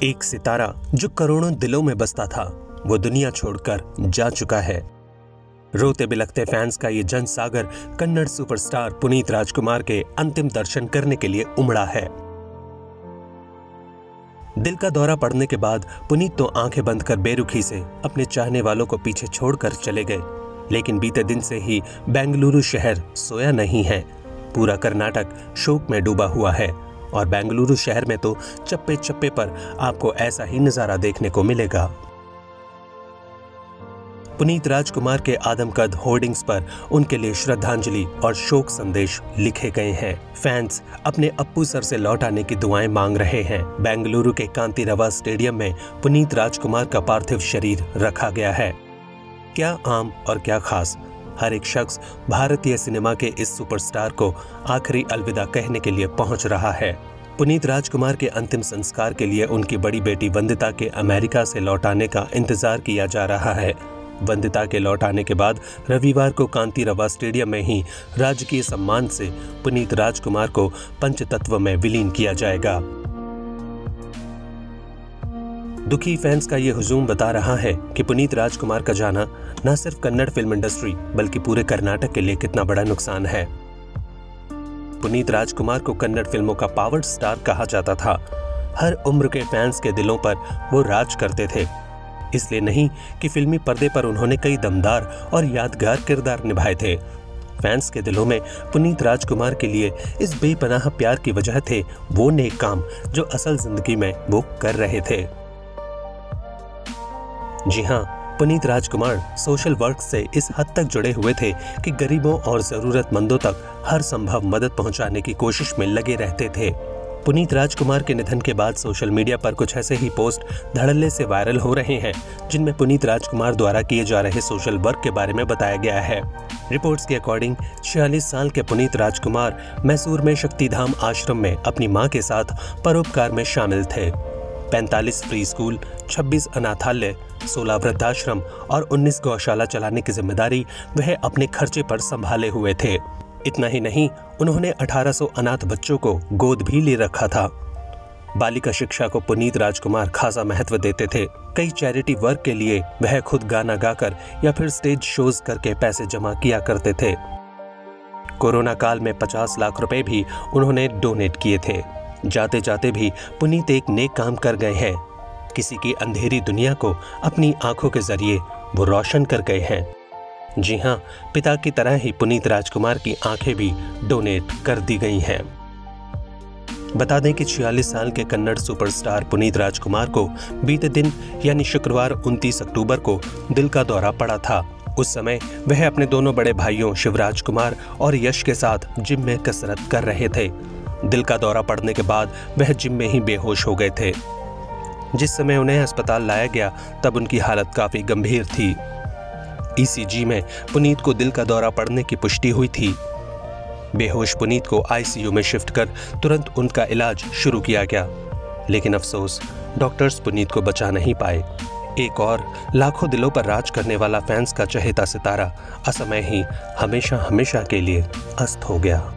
एक सितारा जो करोड़ों दिलों में बसता था वो दुनिया छोड़कर जा चुका है। रोते बिलखते फैंस का ये जन सागर कन्नड़ सुपरस्टार पुनीत राजकुमार के अंतिम दर्शन करने के लिए उमड़ा है। दिल का दौरा पड़ने के बाद पुनीत तो आंखें बंद कर बेरुखी से अपने चाहने वालों को पीछे छोड़कर चले गए, लेकिन बीते दिन से ही बेंगलुरु शहर सोया नहीं है। पूरा कर्नाटक शोक में डूबा हुआ है और बेंगलुरु शहर में तो चप्पे चप्पे पर आपको ऐसा ही नजारा देखने को मिलेगा। पुनीत राजकुमार के आदमकद होर्डिंग्स पर उनके लिए श्रद्धांजलि और शोक संदेश लिखे गए हैं। फैंस अपने अप्पू सर से लौट आने की दुआएं मांग रहे हैं। बेंगलुरु के कांतिरवा स्टेडियम में पुनीत राजकुमार का पार्थिव शरीर रखा गया है। क्या आम और क्या खास, हर एक शख्स भारतीय सिनेमा के इस सुपरस्टार को आखिरी अलविदा कहने के लिए पहुंच रहा है। पुनीत राजकुमार के अंतिम संस्कार के लिए उनकी बड़ी बेटी वंदिता के अमेरिका से लौट आने का इंतजार किया जा रहा है। वंदिता के लौट आने के बाद रविवार को कांतिरवा स्टेडियम में ही राजकीय सम्मान से पुनीत राजकुमार को पंचतत्व में विलीन किया जाएगा। दुखी फैंस का ये हुजूम बता रहा है कि पुनीत राजकुमार का जाना न सिर्फ कन्नड़ फिल्म इंडस्ट्री बल्कि पूरे कर्नाटक के लिए कितना बड़ा नुकसान है। पुनीत राजकुमार को कन्नड़ फिल्मों का पावर स्टार कहा जाता था। हर उम्र के फैंस के दिलों पर वो राज करते थे। इसलिए नहीं कि फिल्मी पर्दे पर उन्होंने कई दमदार और यादगार किरदार निभाए थे। फैंस के दिलों में पुनीत राजकुमार के लिए इस बेपनाह प्यार की वजह थे वो नेक काम जो असल जिंदगी में वो कर रहे थे। जी हाँ, पुनीत राजकुमार सोशल वर्क से इस हद तक जुड़े हुए थे कि गरीबों और जरूरतमंदों तक हर संभव मदद पहुंचाने की कोशिश में लगे रहते थे। पुनीत राजकुमार के निधन के बाद सोशल मीडिया पर कुछ ऐसे ही पोस्ट धड़ल्ले से वायरल हो रहे हैं जिनमें पुनीत राजकुमार द्वारा किए जा रहे सोशल वर्क के बारे में बताया गया है। रिपोर्ट्स के अकॉर्डिंग 46 साल के पुनीत राजकुमार मैसूर में शक्तिधाम आश्रम में अपनी मां के साथ परोपकार में शामिल थे। 45 फ्री स्कूल, 26 अनाथालय, 16 वृद्धाश्रम और 19 गौशाला चलाने की जिम्मेदारी वह अपने खर्चे पर संभाले हुए थे। इतना ही नहीं, उन्होंने 1800 अनाथ बच्चों को गोद भी ले रखा था। बालिका शिक्षा को पुनीत राजकुमार खासा महत्व देते थे। कई चैरिटी वर्क के लिए वह खुद गाना गाकर या फिर स्टेज शोज करके पैसे जमा किया करते थे। कोरोना काल में 50 लाख रुपए भी उन्होंने डोनेट किए थे। जाते जाते भी पुनीत एक नेक काम कर गए हैं। किसी की अंधेरी दुनिया को अपनी आंखों के जरिए वो रोशन कर गए हैं। जी हाँ, पिता की तरह ही पुनीत राजकुमार की आंखें भी डोनेट कर दी गई हैं। बता दें कि 46 साल के कन्नड़ सुपरस्टार पुनीत राजकुमार को बीते दिन यानी शुक्रवार 29 अक्टूबर को दिल का दौरा पड़ा था। उस समय वह अपने दोनों बड़े भाइयों शिवराज कुमार और यश के साथ जिम में कसरत कर रहे थे। दिल का दौरा पड़ने के बाद वह जिम में ही बेहोश हो गए थे। जिस समय उन्हें अस्पताल लाया गया तब उनकी हालत काफी गंभीर थी। ईसीजी में पुनीत को दिल का दौरा पड़ने की पुष्टि हुई थी। बेहोश पुनीत को आईसीयू में शिफ्ट कर तुरंत उनका इलाज शुरू किया गया, लेकिन अफसोस डॉक्टर्स पुनीत को बचा नहीं पाए। एक और लाखों दिलों पर राज करने वाला फैंस का चहेता सितारा असमय ही हमेशा हमेशा के लिए अस्त हो गया।